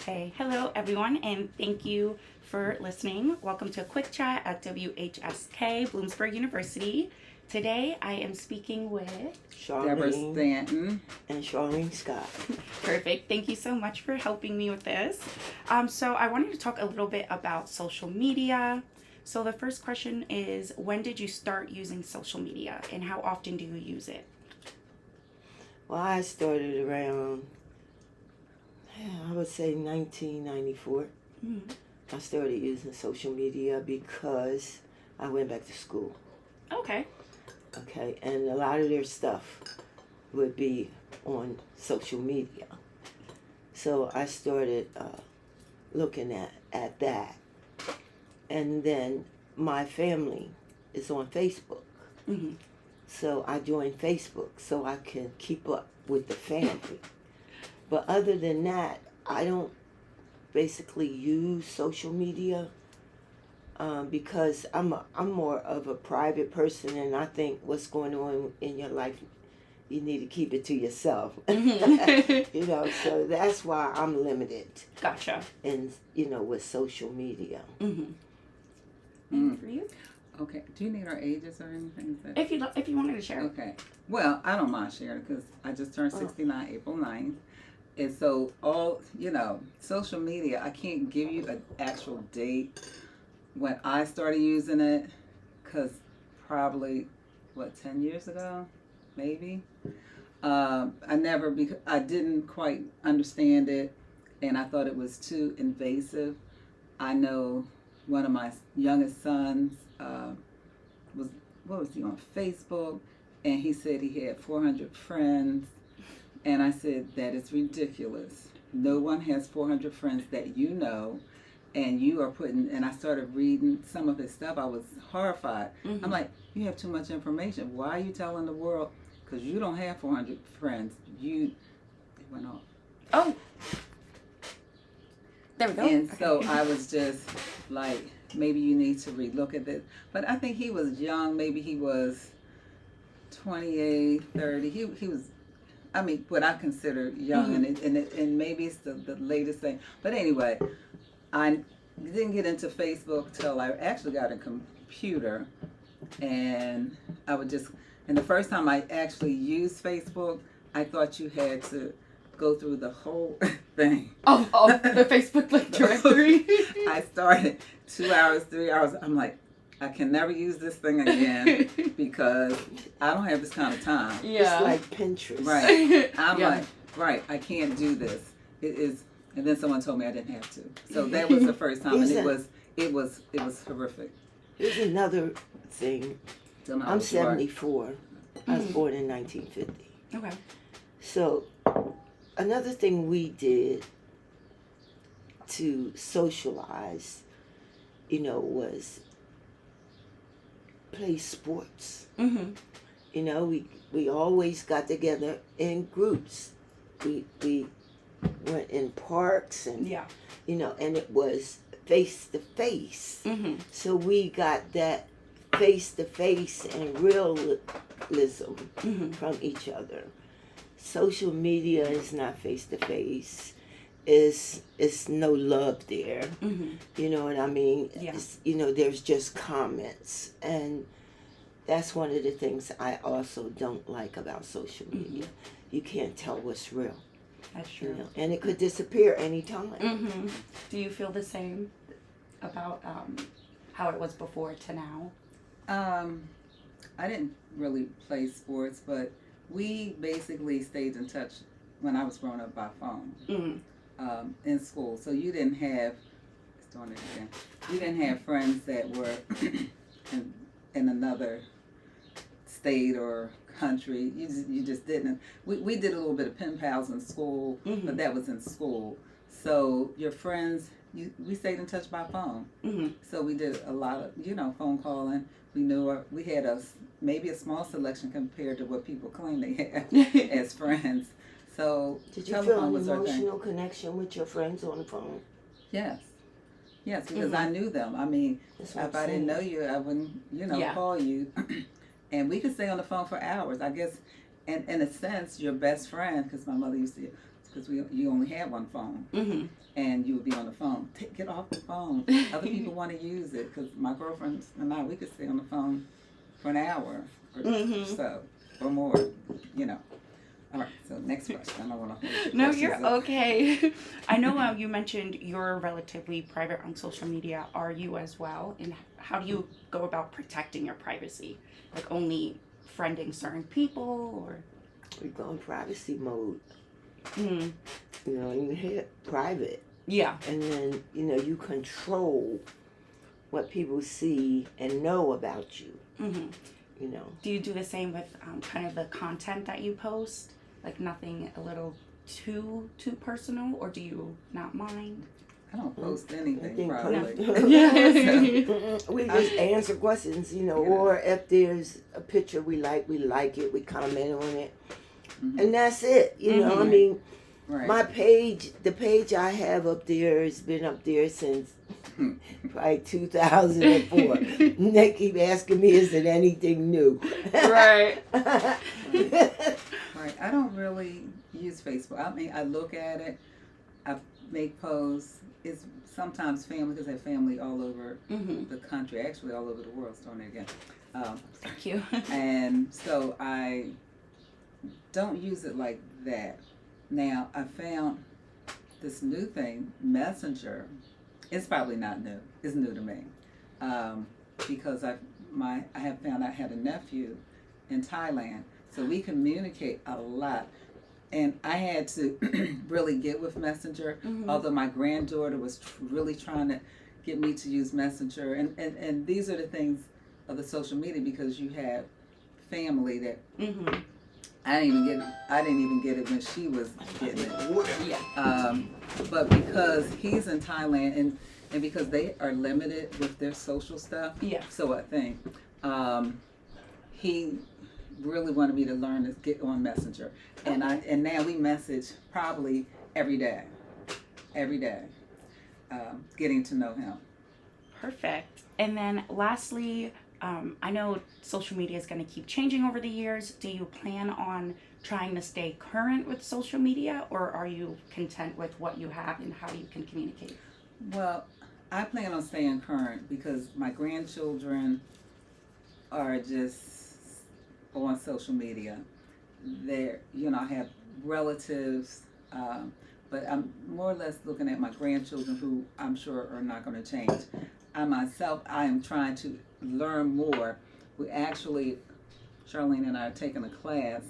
Hey, hello everyone, and thank you for listening. Welcome to a quick chat at WHSK Bloomsburg University. Today I am speaking with Deborah Charlene Stanton. and Charlene Scott. Perfect. Thank you so much for helping me with this. So I wanted to talk a little bit about social media. So the first question is, when did you start using social media, and how often do you use it? Well, I started around, I would say 1994. Mhm. I started using social media because I went back to school. Okay. Okay, and a lot of their stuff would be on social media. So I started looking at that. And then my family is on Facebook. Hmm. So I joined Facebook so I can keep up with the family. But other than that, I don't basically use social media because I'm more of a private person, and I think what's going on in your life, you need to keep it to yourself. So that's why I'm limited Gotcha. in with social media. Mm-hmm. Mm. And for you? Okay. Do you need our ages or anything? If you wanted to share. Okay. Well, I don't mind sharing because I just turned 69 April 9th. And so social media, I can't give you an actual date when I started using it because probably, 10 years ago, maybe. I didn't quite understand it, and I thought it was too invasive. I know one of my youngest sons was, what was he on Facebook, and he said he had 400 friends, and I said that is ridiculous. No one has 400 friends that you know, and you are putting. And I started reading some of his stuff. I was horrified. Mm-hmm. I'm like, you have too much information. Why are you telling the world? Because you don't have 400 friends. It went off. Oh, there we go. And so Okay. I was just like, maybe you need to relook at this. But I think he was young. Maybe he was 28, 30. He was, I mean, what I consider young. And maybe it's the latest thing. But anyway, I didn't get into Facebook till I actually got a computer. And and the first time I actually used Facebook, I thought you had to go through the whole thing. Oh, the Facebook like directory. I started 2 hours, 3 hours. I'm like, I can never use this thing again because I don't have this kind of time. Yeah. It's like Pinterest. Right. I'm Yeah. like, right, I can't do this. It is, and then someone told me I didn't have to. So that was the first time, and it was horrific. Here's another thing. Don't know how I'm old you are. 74. I was born in 1950. Okay. So another thing we did to socialize, was play sports. Mm-hmm. We always got together in groups. We went in parks and Yeah. and it was face to face. Mm-hmm. So we got that face to face and realism from each other. Social media is not face to face. It's no love there. Mm-hmm. You know what I mean? Yeah. There's just comments, and that's one of the things I also don't like about social media. You can't tell what's real. That's true. And it could disappear anytime. Mm-hmm. Do you feel the same about how it was before to now? I didn't really play sports, but we basically stayed in touch when I was growing up by phone. Mm-hmm. In school. So you didn't have, it's doing it again. You didn't have friends that were in another state or country. You just didn't. We did a little bit of pen pals in school, but that was in school. So your friends, we stayed in touch by phone. Mm-hmm. So we did a lot of phone calling. We knew we had maybe a small selection compared to what people claim they had as friends. So Did you feel telephone an was our thing. emotional connection with your friends on the phone? Yes, because I knew them. I mean, That's what if I'm I didn't saying. know you, I wouldn't, Yeah. call you. And we could stay on the phone for hours. I guess, and in a sense, your best friend, because my mother used to because you only had one phone, Mm-hmm. and you would be on the phone. Get off the phone. Other people want to use it, because my girlfriends and I, we could stay on the phone for an hour or Mhm. so or more. You know. All right. So next question. I don't want to hold your No, questions you're up. okay. I know you mentioned you're relatively private on social media. Are you as well? And how do you go about protecting your privacy? Like only friending certain people or? We go in privacy mode. Mm. You know, you hit private, Yeah. and then you control what people see and know about you. Mm-hmm. You know. Do you do the same with kind of the content that you post? Like nothing a little too personal, or do you not mind? I don't post I anything think probably. Yeah. we just answer questions, or if there's a picture we like it, we comment on it, Mhm. and that's it. I Mhm. mean, Right. my page, the page I have up there has been up there since probably 2004. And they keep asking me, is it anything new? Right. Right. I don't really use Facebook. I mean, I look at it. I make posts. It's sometimes family, because I have family all over Mm-hmm. the country, actually all over the world. Starting again. Thank you. And so I don't use it like that. Now I found this new thing, Messenger. It's probably not new. It's new to me, because I have found I had a nephew in Thailand, so we communicate a lot. And I had to really get with Messenger, Mhm. although my granddaughter was really trying to get me to use Messenger. And these are the things of the social media, because you have family that Mm-hmm. I didn't even get it when she was getting it. Yeah. But because he's in Thailand, and because they are limited with their social stuff, Yeah. so I think he really wanted me to learn to get on Messenger, and now we message probably every day, getting to know him. Perfect. And then lastly, I know social media is going to keep changing over the years. Do you plan on trying to stay current with social media, or are you content with what you have and how you can communicate? Well, I plan on staying current, because my grandchildren are just on social media. I have relatives, but I'm more or less looking at my grandchildren, who I'm sure are not going to change. I myself, I am trying to learn more. We actually, Charlene and I are taking a class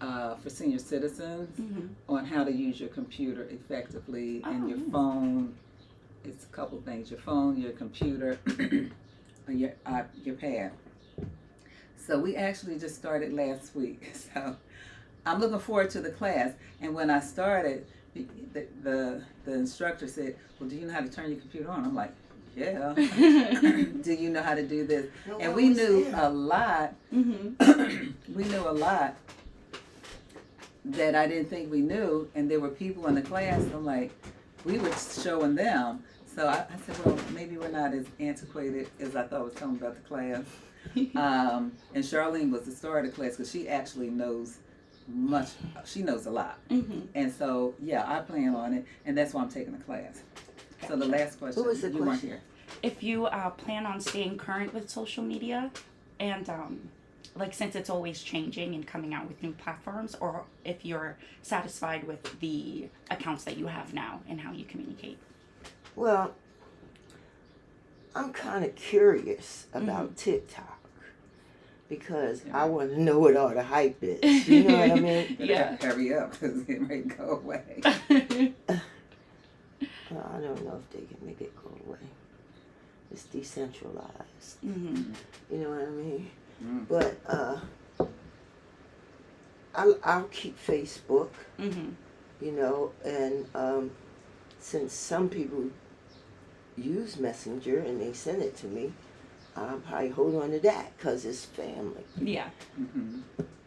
for senior citizens Mm-hmm. on how to use your computer effectively, and your Oh. phone. It's a couple things: your phone, your computer, or your pad. So we actually just started last week. So I'm looking forward to the class. And when I started, the instructor said, "Well, do you know how to turn your computer on?" I'm like, "Yeah." "Do you know how to do this?" No, And I we was knew there. a lot. Mm-hmm. We knew a lot that I didn't think we knew. And there were people in the class. I'm like, we were showing them. So I said, well, maybe we're not as antiquated as I thought. Was talking about the class. And Charlene was the star of the class, because she actually knows much. She knows a lot. Mm-hmm. And so, yeah, I plan on it, and that's why I'm taking the class. So the last question, What was the you weren't question? here. If you plan on staying current with social media, and since it's always changing and coming out with new platforms, or if you're satisfied with the accounts that you have now and how you communicate. Well, I'm kind of curious about TikTok, because I want to know what all the hype is. You know what I mean? Yeah. Hurry up, because it might go away. I don't know if they can make it go away. It's decentralized. Mm-hmm. You know what I mean? Mm. But I'll keep Facebook. Mm-hmm. And since some people use Messenger and they send it to me, I'll probably hold on to that, because it's family. Yeah. Mm-hmm.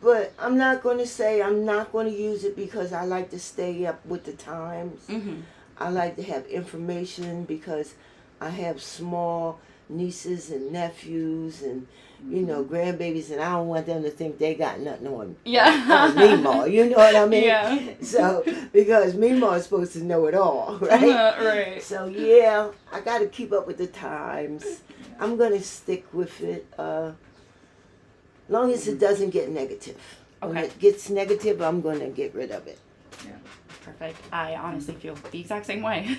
But I'm not going to say I'm not going to use it, because I like to stay up with the times. Mm-hmm. I like to have information, because I have small nieces and nephews and grandbabies, and I don't want them to think they got nothing on Meemaw. You know what I mean? Yeah. So because Meemaw is supposed to know it all, right? Right. So yeah, I got to keep up with the times. I'm gonna stick with it, long as it doesn't get negative. When Okay. it gets negative, I'm gonna get rid of it. Perfect. I honestly feel the exact same way.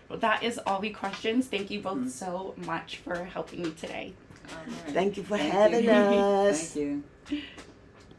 Well, that is all the questions. Thank you both so much for helping me today. All right. Thank you for Thank having you. us. Thank you.